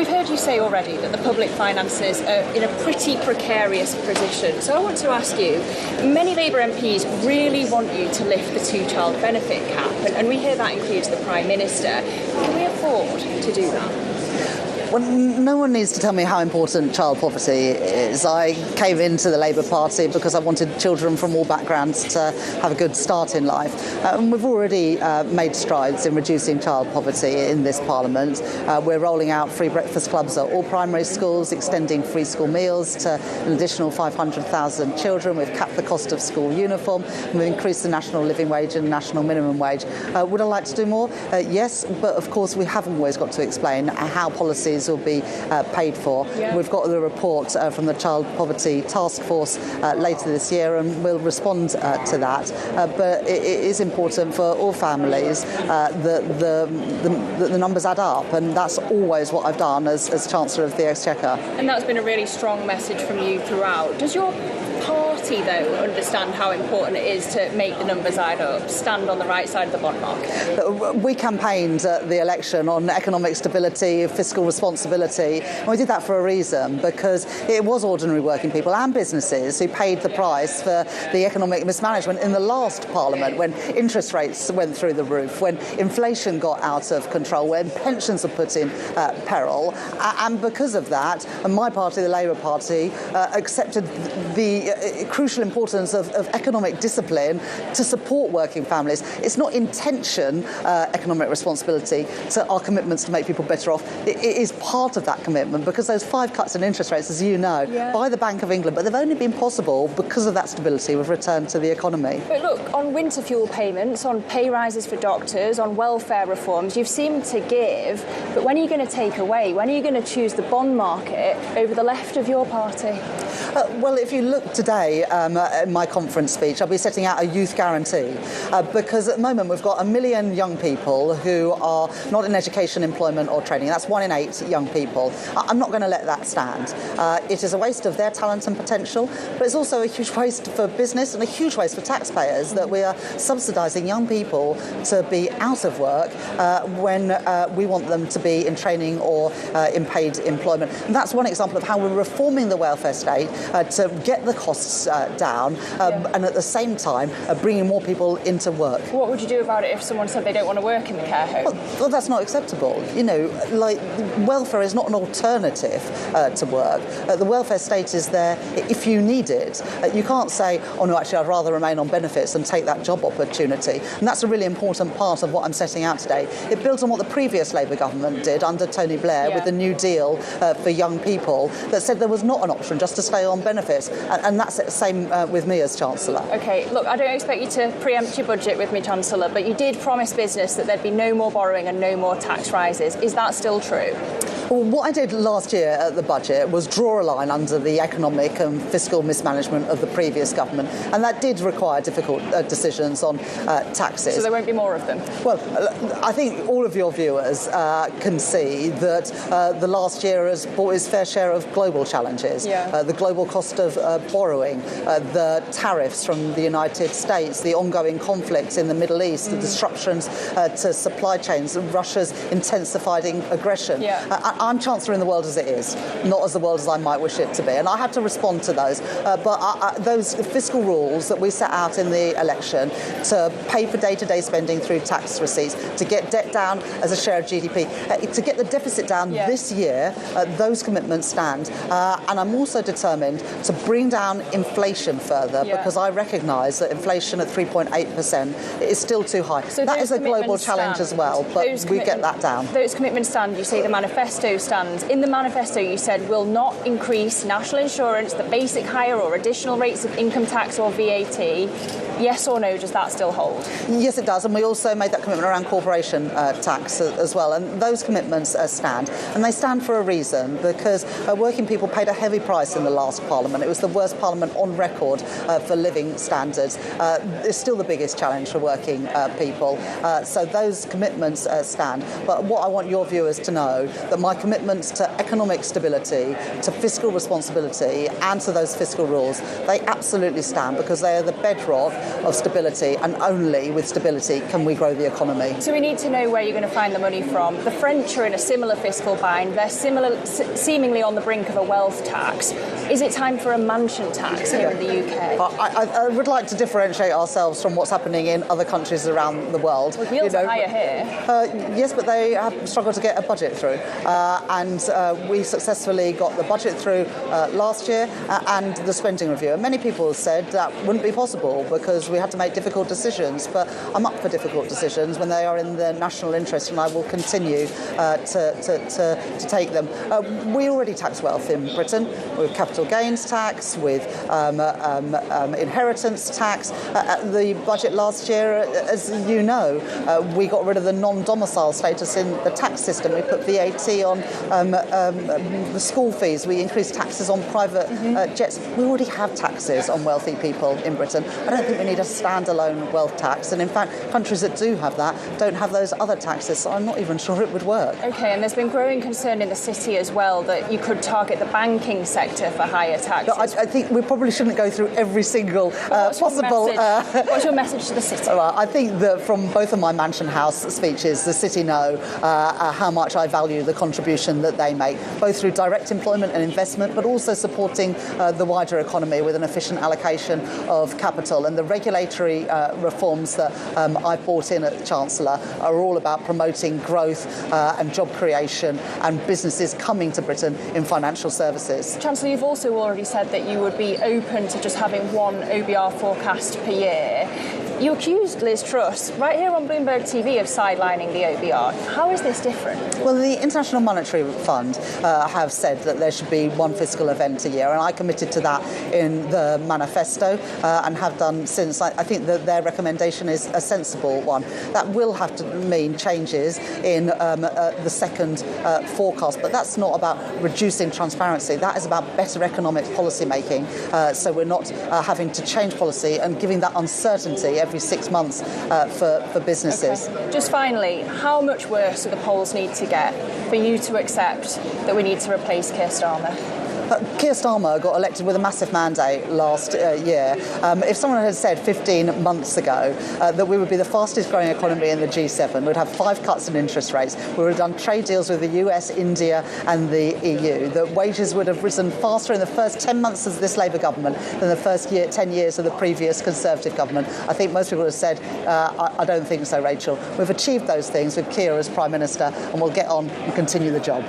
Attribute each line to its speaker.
Speaker 1: we've heard you say already that the public finances are in a pretty precarious position. So I want to ask you, many Labour MPs really want you to lift the two-child benefit cap, and we hear that includes the Prime Minister. Can we afford to do that?
Speaker 2: Well, no one needs to tell me how important child poverty is. I came into the Labour Party because I wanted children from all backgrounds to have a good start in life. And we've already made strides in reducing child poverty in this Parliament. We're rolling out free breakfast clubs at all primary schools, extending free school meals to an additional 500,000 children. We've capped the cost of school uniform. We've increased the national living wage and national minimum wage. Would I like to do more? Yes, but of course we haven't always got to explain how policies will be paid for. Yeah. We've got the report from the Child Poverty Task Force later this year, and we'll respond to that. But it is important for all families that the numbers add up, and that's always what I've done as Chancellor of the Exchequer.
Speaker 1: And that's been a really strong message from you throughout. Does your party, though, understand how important it is to make the numbers add up, stand on the right side of the bond market?
Speaker 2: We campaigned at the election on economic stability, fiscal responsibility, and we did that for a reason, because it was ordinary working people and businesses who paid the price for the economic mismanagement in the last Parliament, when interest rates went through the roof, when inflation got out of control, when pensions were put in peril. And because of that, my party, the Labour Party, accepted the crucial importance of economic discipline to support working families. It's not intention, economic responsibility, to our commitments to make people better off. It is part of that commitment, because those 5 cuts in interest rates, as you know, by the Bank of England, but they've only been possible because of that stability we've returned to the economy.
Speaker 1: But look, on winter fuel payments, on pay rises for doctors, on welfare reforms, you've seemed to give, but when are you going to take away? When are you going to choose the bond market over the left of your party?
Speaker 2: Well, if you look today in my conference speech, I'll be setting out a youth guarantee because at the moment we've got 1 million young people who are not in education, employment or training. That's 1 in 8 young people. I'm not going to let that stand. It is a waste of their talent and potential, but it's also a huge waste for business and a huge waste for taxpayers that we are subsidising young people to be out of work when we want them to be in training or in paid employment. And that's one example of how we're reforming the welfare state to get the costs down and at the same time bringing more people into work.
Speaker 1: What would you do about it if someone said they don't want to work in the care home?
Speaker 2: Well, that's not acceptable. You know, like, welfare is not an alternative to work. The welfare state is there if you need it. You can't say, oh no, actually I'd rather remain on benefits and take that job opportunity. And that's a really important part of what I'm setting out today. It builds on what the previous Labour government did under Tony Blair with the New Deal for young people, that said there was not an option just to stay on benefits. And that's the same with me as Chancellor.
Speaker 1: OK, look, I don't expect you to preempt your budget with me, Chancellor, but you did promise business that there'd be no more borrowing and no more tax rises. Is that still true?
Speaker 2: Well, what I did last year at the budget was draw a line under the economic and fiscal mismanagement of the previous government, and that did require difficult decisions on taxes.
Speaker 1: So there won't be more of them?
Speaker 2: Well, I think all of your viewers can see that the last year has brought its fair share of global challenges. The global cost of borrowing, the tariffs from the United States, the ongoing conflicts in the Middle East, the disruptions to supply chains, Russia's intensified aggression. I'm Chancellor in the world as it is, not as the world as I might wish it to be. And I had to respond to those. But those fiscal rules that we set out in the election to pay for day-to-day spending through tax receipts, to get debt down as a share of GDP, to get the deficit down this year, those commitments stand. And I'm also determined to bring down inflation further because I recognise that inflation at 3.8% is still too high. So that is a global challenge as well, but we get that down.
Speaker 1: Those commitments stand. You say the manifesto stands. In the manifesto you said will not increase national insurance, the basic higher or additional rates of income tax or VAT. Yes or no, does that still hold?
Speaker 2: Yes, it does, and we also made that commitment around corporation tax as well, and those commitments stand. And they stand for a reason, because working people paid a heavy price in the last Parliament. It was the worst Parliament on record for living standards. It's still the biggest challenge for working people. So those commitments stand. But what I want your viewers to know, that my commitments to economic stability, to fiscal responsibility and to those fiscal rules, they absolutely stand, because they are the bedrock of stability, and only with stability can we grow the economy.
Speaker 1: So we need to know where you're going to find the money from. The French are in a similar fiscal bind. They're seemingly on the brink of a wealth tax. Is it time for a mansion tax here in the UK?
Speaker 2: I would like to differentiate ourselves from what's happening in other countries around the world.
Speaker 1: Well, wheels are higher here.
Speaker 2: Yes, but they have struggled to get a budget through. And we successfully got the budget through last year and the spending review. And many people have said that wouldn't be possible because we had to make difficult decisions. But I'm up for difficult decisions when they are in the national interest, and I will continue to take them. We already tax wealth in Britain with capital gains tax, with inheritance tax. The budget last year, as you know, we got rid of the non-domicile status in the tax system. We put VAT on the school fees. We increased taxes on private jets. We already have taxes on wealthy people in Britain. I don't think we need a standalone wealth tax. And in fact, countries that do have that don't have those other taxes. So I'm not even sure it would work.
Speaker 1: OK, and there's been growing concern in the city as well that you could target the banking sector for higher taxes.
Speaker 2: I think we probably shouldn't go through every single possible...
Speaker 1: What's your message to the city?
Speaker 2: Well, I think that from both of my Mansion House speeches, the city know how much I value the contribution that they make, both through direct employment and investment, but also supporting the wider economy with an efficient allocation of capital. And the regulatory reforms that I brought in at Chancellor are all about promoting growth and job creation and businesses coming to Britain in financial services.
Speaker 1: Chancellor, you've also already said that you would be open to just having one OBR forecast per year. You accused Liz Truss, right here on Bloomberg TV, of sidelining the OBR. How is this different?
Speaker 2: Well, the International Monetary Fund have said that there should be one fiscal event a year, and I committed to that in the manifesto and have done since. I think that their recommendation is a sensible one. That will have to mean changes in the second forecast, but that's not about reducing transparency. That is about better economic policy making, so we're not having to change policy and giving that uncertainty every 6 months for businesses.
Speaker 1: Okay. Just finally, how much worse do the polls need to get for you to accept that we need to replace Keir Starmer?
Speaker 2: Keir Starmer got elected with a massive mandate last year. If someone had said 15 months ago that we would be the fastest growing economy in the G7, we'd have 5 cuts in interest rates, we would have done trade deals with the US, India and the EU, that wages would have risen faster in the first 10 months of this Labour government than the first 10 years of the previous Conservative government, I think most people have said, I don't think so, Rachel. We've achieved those things with Keir as Prime Minister, and we'll get on and continue the job.